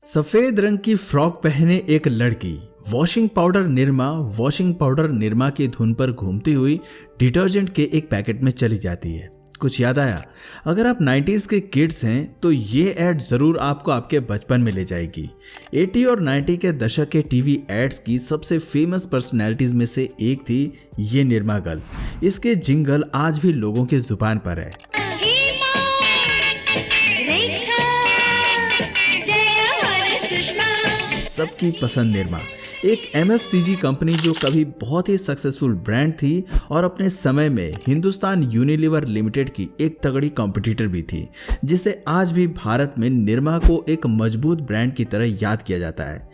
सफेद रंग की फ्रॉक पहने एक लड़की वॉशिंग पाउडर निरमा की धुन पर घूमती हुई डिटर्जेंट के एक पैकेट में चली जाती है। कुछ याद आया? अगर आप 90s के किड्स हैं तो ये ऐड जरूर आपको आपके बचपन में ले जाएगी। 80 और 90 के दशक के टीवी एड्स की सबसे फेमस पर्सनैलिटीज में से एक थी ये निरमा गर्ल। इसके जिंगल आज भी लोगों की जुबान पर है। सबकी पसंद निरमा, एक एमएफसीजी कंपनी जो कभी बहुत ही सक्सेसफुल ब्रांड थी और अपने समय में हिंदुस्तान यूनिलीवर लिमिटेड की एक तगड़ी कॉम्पिटिटर भी थी, जिसे आज भी भारत में निरमा को एक मजबूत ब्रांड की तरह याद किया जाता है।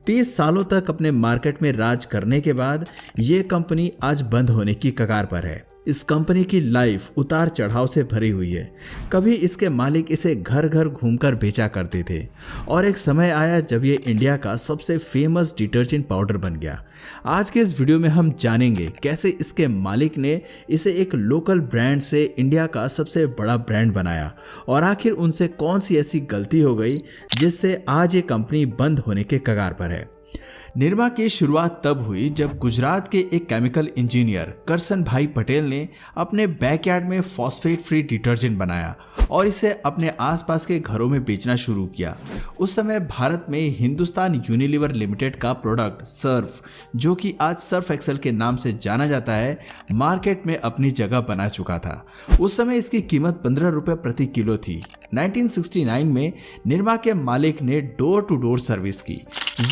30 सालों तक अपने मार्केट में राज करने के बाद ये कंपनी आज बंद होने की कगार पर है। इस कंपनी की लाइफ उतार चढ़ाव से भरी हुई है। कभी इसके मालिक इसे घर घर घूमकर बेचा करते थे और एक समय आया जब ये इंडिया का सबसे फेमस डिटर्जेंट पाउडर बन गया। आज के इस वीडियो में हम जानेंगे कैसे इसके मालिक ने इसे एक लोकल ब्रांड से इंडिया का सबसे बड़ा ब्रांड बनाया और आखिर उनसे कौन सी ऐसी गलती हो गई जिससे आज ये कंपनी बंद होने के कगार पर है। निरमा की शुरुआत तब हुई जब गुजरात के एक केमिकल इंजीनियर करसन भाई पटेल ने अपने बैकयार्ड में फॉस्फेट फ्री डिटर्जेंट बनाया और इसे अपने आसपास के घरों में बेचना शुरू किया। उस समय भारत में हिंदुस्तान यूनिलीवर लिमिटेड का प्रोडक्ट सर्फ, जो कि आज सर्फ एक्सेल के नाम से जाना जाता है, मार्केट में अपनी जगह बना चुका था। उस समय इसकी कीमत 15 रुपए प्रति किलो थी। 1969 में निरमा के मालिक ने डोर टू डोर सर्विस की।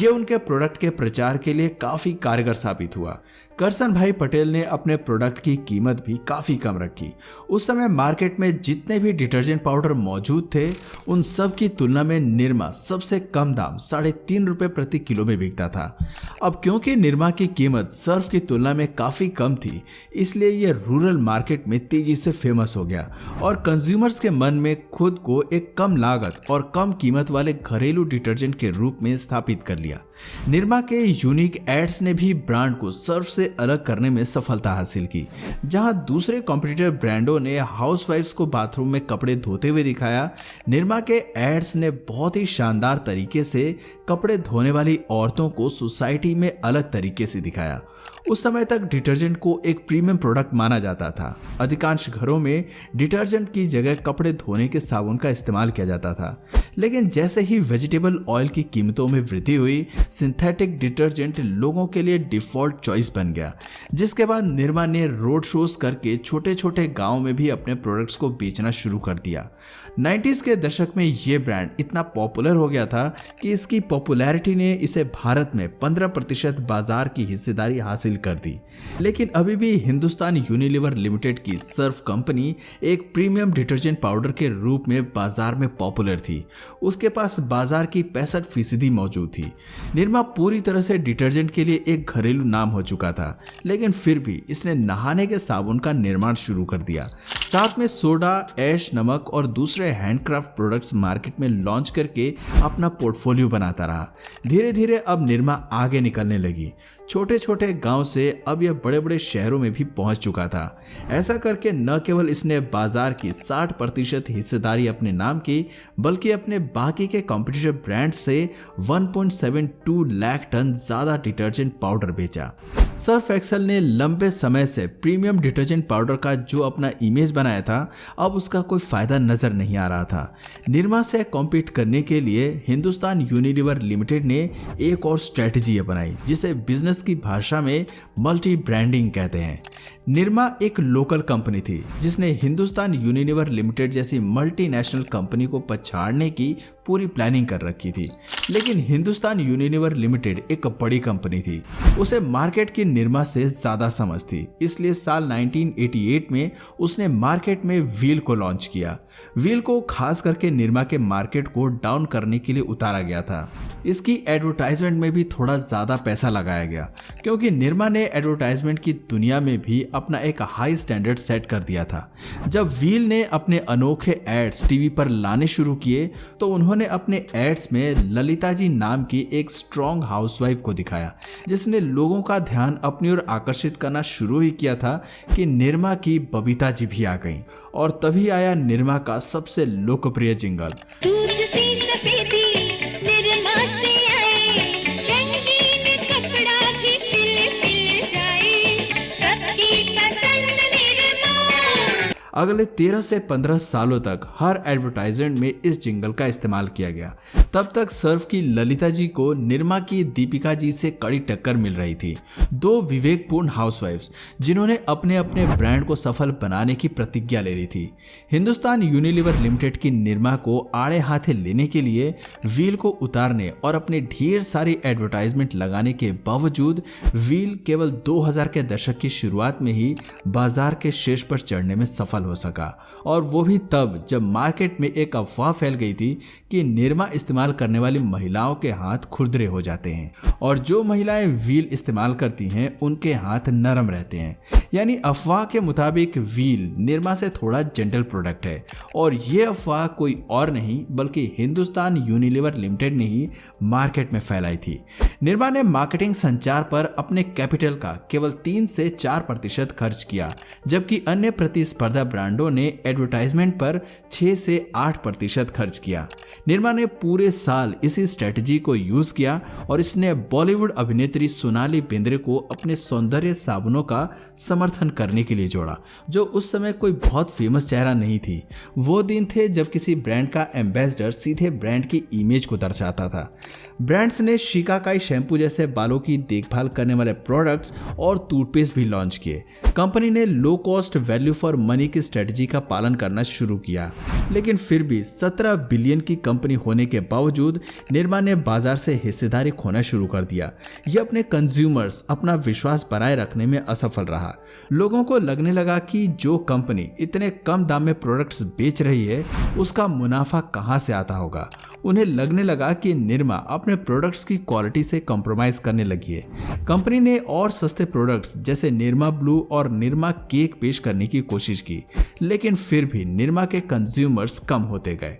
ये उनके प्रोडक्ट के प्रचार के लिए काफी कारगर साबित हुआ। करसन भाई पटेल ने अपने प्रोडक्ट की कीमत भी काफी कम रखी। उस समय मार्केट में जितने भी डिटर्जेंट पाउडर मौजूद थे उन सब की तुलना में निरमा सबसे कम दाम 3.5 रुपए प्रति किलो में बिकता था। अब क्योंकि निरमा की कीमत सर्फ की तुलना में काफी कम थी, इसलिए यह रूरल मार्केट में तेजी से फेमस हो गया और कंज्यूमर्स के मन में खुद को एक कम लागत और कम कीमत वाले घरेलू डिटर्जेंट के रूप में स्थापित कर लिया। निरमा के यूनिक एड्स ने भी ब्रांड को सर्फ से अलग करने में सफलता हासिल की। जहां दूसरे कॉम्पिटिटर ब्रांडों ने हाउसवाइफ्स को बाथरूम में कपड़े धोते हुए दिखाया, निरमा के एड्स ने बहुत ही शानदार तरीके से कपड़े धोने वाली औरतों को सोसाइटी में अलग तरीके से दिखाया। उस समय तक डिटर्जेंट को एक प्रीमियम प्रोडक्ट माना जाता था। अधिकांश घरों में डिटर्जेंट की जगह कपड़े धोने के साबुन का इस्तेमाल किया जाता था, लेकिन जैसे ही वेजिटेबल ऑयल की कीमतों में वृद्धि हुई, सिंथेटिक डिटर्जेंट लोगों के लिए डिफॉल्ट चॉइस बन गया। जिसके बाद निरमा ने रोड शोज करके छोटे छोटे गाँव में भी अपने प्रोडक्ट्स को बेचना शुरू कर दिया। 90s के दशक में ये ब्रांड इतना पॉपुलर हो गया था कि इसकी पॉपुलैरिटी ने इसे भारत में 15% बाजार की हिस्सेदारी हासिल कर दी। लेकिन अभी भी हिंदुस्तान यूनिलीवर लिमिटेड की सर्फ कंपनी एक प्रीमियम डिटर्जेंट पाउडर के रूप में बाजार में पॉपुलर थी। उसके पास बाजार की 65% मौजूद थी। निरमा पूरी तरह से डिटर्जेंट के लिए एक घरेलू नाम हो चुका था, लेकिन फिर भी इसने नहाने के साबुन का निर्माण शुरू कर दिया। साथ में सोडा, ऐश, नमक और दूसरे हैंडक्राफ्ट प्रोडक्ट्स मार्केट में लॉन्च करके अपना पोर्टफोलियो बनाता रहा। धीरे धीरे अब निरमा आगे निकलने लगी। छोटे छोटे गांव से अब यह बड़े बड़े शहरों में भी पहुंच चुका था। ऐसा करके न केवल इसने बाजार की 60% हिस्सेदारी अपने नाम की, बल्कि अपने बाकी के कॉम्पिटिटर ब्रांड से 1.72 लाख टन ज्यादा डिटर्जेंट पाउडर बेचा। सर्फ एक्सेल ने लंबे समय से प्रीमियम डिटर्जेंट पाउडर का जो अपना इमेज बनाया था, अब उसका कोई फायदा नजर नहीं आ रहा था। निरमा से कॉम्पीट करने के लिए हिंदुस्तान यूनिलीवर लिमिटेड ने एक और स्ट्रेटजी अपनाई, जिसे बिजनेस की भाषा में मल्टी ब्रांडिंग कहते हैं। निरमा एक लोकल कंपनी थी जिसने हिंदुस्तान यूनिलीवर लिमिटेड जैसी मल्टीनेशनल कंपनी को पछाड़ने की पूरी प्लानिंग कर रखी थी, लेकिन हिंदुस्तान यूनिलीवर लिमिटेड एक बड़ी कंपनी थी। उसे मार्केट की निरमा से ज्यादा समझ थी, इसलिए साल 1988 में उसने मार्केट में व्हील को लॉन्च किया। व्हील को खास करके निरमा के मार्केट को डाउन करने के लिए उतारा गया था। इसकी एडवर्टाइजमेंट में भी थोड़ा ज्यादा पैसा लगाया गया, क्योंकि निरमा ने एडवर्टाइजमेंट की दुनिया में भी अपना एक हाई स्टैंडर्ड सेट कर दिया था। जब व्हील ने अपने अनोखे एड्स टीवी पर लाने शुरू किए तो उन्होंने अपने एड्स में ललिता जी नाम की एक स्ट्रॉन्ग हाउसवाइफ को दिखाया, जिसने लोगों का ध्यान अपनी ओर आकर्षित करना शुरू ही किया था कि निरमा की बबीता जी भी आ गईं। और तभी आया निरमा का सबसे लोकप्रिय जिंगल, दूध सी सफेदी निरमा अगले 13 से 15 सालों तक हर एडवर्टाइजमेंट में इस जिंगल का इस्तेमाल किया गया। तब तक सर्फ की ललिता जी को निरमा की दीपिका जी से कड़ी टक्कर मिल रही थी, दो विवेकपूर्ण हाउसवाइफ्स जिन्होंने अपने अपने ब्रांड को सफल बनाने की प्रतिज्ञा ले ली थी। हिंदुस्तान यूनिलीवर लिमिटेड की निरमा को आड़े हाथे लेने के लिए व्हील को उतारने और अपने ढेर सारी एडवर्टाइजमेंट लगाने के बावजूद व्हील केवल 2000 के दशक की शुरुआत में ही बाजार के शीर्ष पर चढ़ने में सफल हो सका, और वो भी तब जब मार्केट में एक अफवाह फैल गई थी कि निरमा इस्तेमाल करने वाली महिलाओं के हाथ खुरदरे हो जाते हैं और जो महिलाएं व्हील इस्तेमाल करती हैं उनके हाथ नरम रहते हैं। यानी अफवाह के मुताबिक व्हील निरमा से थोड़ा जेंटल प्रोडक्ट है, और ये अफवाह कोई और नहीं बल्कि हिंदुस्तान यूनिलीवर लिमिटेड ने ही मार्केट में फैलाई थी। निरमा ने मार्केटिंग संचार पर अपने कैपिटल का केवल 3 से 4% खर्च किया, जबकि अन्य प्रतिस्पर्धा ब्रांडों ने एडवर्टाइजमेंट पर 6 से 8% खर्च किया। निरमा ने पूरे साल इसी स्ट्रेटजी को यूज किया और इसने बॉलीवुड अभिनेत्री सोनाली बेंद्रे को अपने सौंदर्य साबुनों का समर्थन करने के लिए जोड़ा, जो उस समय कोई बहुत फेमस चेहरा नहीं थी। वो दिन थे जब किसी ब्रांड का एम्बेसडर सीधे ब्रांड की इमेज को दर्शाता था। ब्रांड्स ने शिकाकाई शैम्पू जैसे बालों की देखभाल करने वाले प्रोडक्ट्स और टूथपेस्ट भी लॉन्च किए। कंपनी ने low cost value for money की स्ट्रेटजी का पालन करना शुरू किया, लेकिन फिर भी 17 बिलियन की कंपनी होने के बावजूद निरमा ने बाजार से हिस्सेदारी खोना शुरू कर दिया। यह अपने कंज्यूमर्स अपना विश्वास बनाए रखने में असफल रहा। लोगों को लगने लगा कि जो कंपनी इतने कम दाम में प्रोडक्ट्स बेच रही है उसका मुनाफा कहां से आता होगा। उन्हें लगने लगा कि निरमा अपने प्रोडक्ट्स की क्वालिटी से कॉम्प्रोमाइज करने लगी है। कंपनी ने और सस्ते प्रोडक्ट्स जैसे निरमा ब्लू और निरमा केक पेश करने की कोशिश की, लेकिन फिर भी निरमा के कंज्यूमर्स कम होते गए।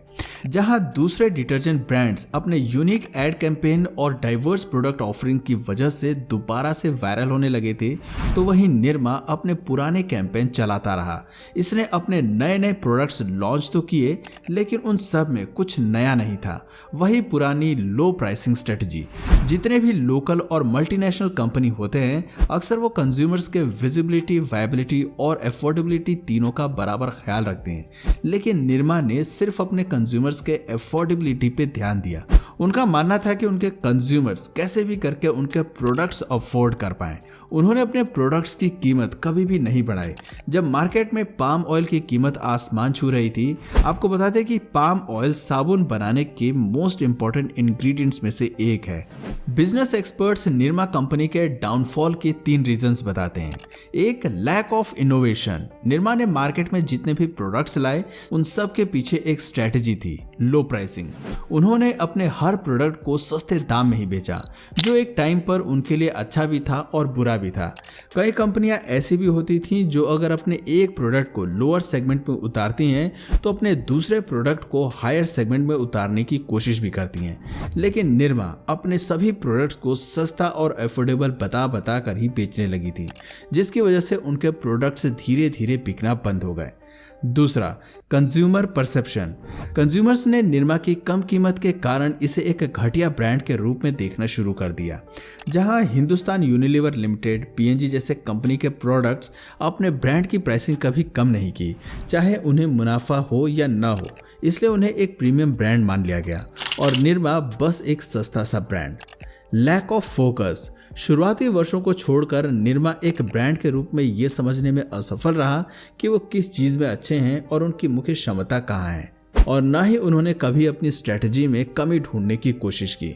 जहां दूसरे डिटर्जेंट ब्रांड्स अपने यूनिक एड कैंपेन और डाइवर्स प्रोडक्ट ऑफरिंग की वजह से दोबारा से वायरल होने लगे थे, तो वहीं निरमा अपने पुराने कैंपेन चलाता रहा। इसने अपने नए नए प्रोडक्ट्स लॉन्च तो किए, लेकिन उन सब में कुछ नया नहीं था। वही पुरानी लो प्राइसिंग स्ट्रेटजी। जितने भी लोकल और मल्टीनेशनल कंपनी होते हैं, अक्सर वो कंज्यूमर्स के विजिबिलिटी, वायबिलिटी और अफोर्डेबिलिटी तीनों का बराबर ख्याल रखते हैं, लेकिन निरमा ने सिर्फ अपने कंज्यूमर्स के अफोर्डेबिलिटी पे ध्यान दिया। उनका मानना था कि उनके कंज्यूमर्स कैसे भी करके उनके प्रोडक्ट्स अफोर्ड कर पाएं। उन्होंने अपने प्रोडक्ट्स की कीमत कभी भी नहीं बढ़ाई। जब मार्केट में पाम ऑयल की कीमत आसमान छू रही थी, आपको बता दें कि पाम ऑयल साबुन बनाने के मोस्ट इंपॉर्टेंट इंग्रेडिएंट्स में से एक है। बिजनेस एक्सपर्ट्स निरमा कंपनी के डाउनफॉल के 3 रीजंस बताते हैं। एक, लैक ऑफ इनोवेशन। निरमा ने मार्केट में जितने भी प्रोडक्ट्स लाए उन सब के पीछे एक स्ट्रेटजी थी, लो प्राइसिंग। उन्होंने अपने हर प्रोडक्ट को सस्ते दाम में ही बेचा, जो एक टाइम पर उनके लिए अच्छा भी था और बुरा भी था। कई कंपनियां ऐसी भी होती थीं जो अगर अपने एक प्रोडक्ट को लोअर सेगमेंट में उतारती हैं तो अपने दूसरे प्रोडक्ट को हायर सेगमेंट में उतारने की कोशिश भी करती हैं। लेकिन निरमा अपने सभी प्रोडक्ट्स को सस्ता और अफोर्डेबल बता कर ही बेचने लगी थी, जिसकी वजह से उनके प्रोडक्ट्स धीरे धीरे बिकना बंद हो गए। दूसरा, कंज्यूमर परसेप्शन। कंज्यूमर्स ने निरमा की कम कीमत के कारण इसे एक घटिया ब्रांड के रूप में देखना शुरू कर दिया। जहां हिंदुस्तान यूनिलीवर लिमिटेड, पीएनजी जैसे कंपनी के प्रोडक्ट्स अपने ब्रांड की प्राइसिंग कभी कम नहीं की, चाहे उन्हें मुनाफा हो या ना हो, इसलिए उन्हें एक प्रीमियम ब्रांड मान लिया गया और निरमा बस एक सस्ता सा ब्रांड। Lack of focus. शुरुआती वर्षों को छोड़कर निरमा एक ब्रांड के रूप में ये समझने में असफल रहा कि वो किस चीज़ में अच्छे हैं और उनकी मुख्य क्षमता कहाँ है, और ना ही उन्होंने कभी अपनी स्ट्रेटजी में कमी ढूंढने की कोशिश की।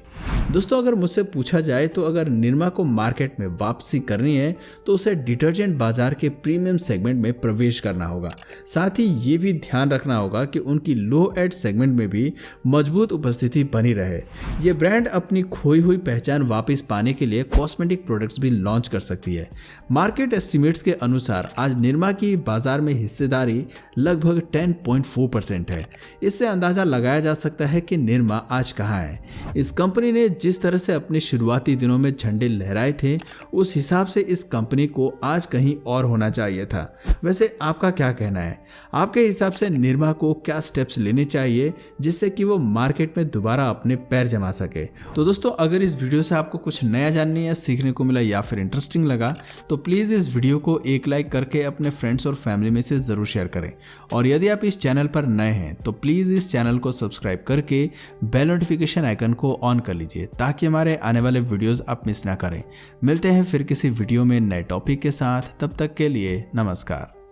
दोस्तों, अगर मुझसे पूछा जाए तो अगर निरमा को मार्केट में वापसी करनी है तो उसे डिटर्जेंट बाजार के प्रीमियम सेगमेंट में प्रवेश करना होगा। साथ ही ये भी ध्यान रखना होगा कि उनकी लो एड सेगमेंट में भी मजबूत उपस्थिति बनी रहे। ये ब्रांड अपनी खोई हुई पहचान वापस पाने के लिए कॉस्मेटिक प्रोडक्ट्स भी लॉन्च कर सकती है। मार्केट एस्टिमेट्स के अनुसार आज निरमा की बाजार में हिस्सेदारी लगभग 10.4% है। इससे अंदाजा लगाया जा सकता है कि निरमा आज कहाँ है। इस कंपनी ने जिस तरह से अपने शुरुआती दिनों में झंडे लहराए थे, उस हिसाब से इस कंपनी को आज कहीं और होना चाहिए था। वैसे आपका क्या कहना है? आपके हिसाब से निरमा को क्या स्टेप्स लेने चाहिए जिससे कि वो मार्केट में दोबारा अपने पैर जमा सके? तो दोस्तों, अगर इस वीडियो से आपको कुछ नया जानने या सीखने को मिला या फिर इंटरेस्टिंग लगा तो प्लीज़ इस वीडियो को एक लाइक करके अपने फ्रेंड्स और फैमिली में से ज़रूर शेयर करें। और यदि आप इस चैनल पर नए हैं तो प्लीज़ इस चैनल को सब्सक्राइब करके बेल नोटिफिकेशन आइकन को ऑन कर लीजिए ताकि हमारे आने वाले वीडियोस आप मिस ना करें। मिलते हैं फिर किसी वीडियो में नए टॉपिक के साथ, तब तक के लिए नमस्कार।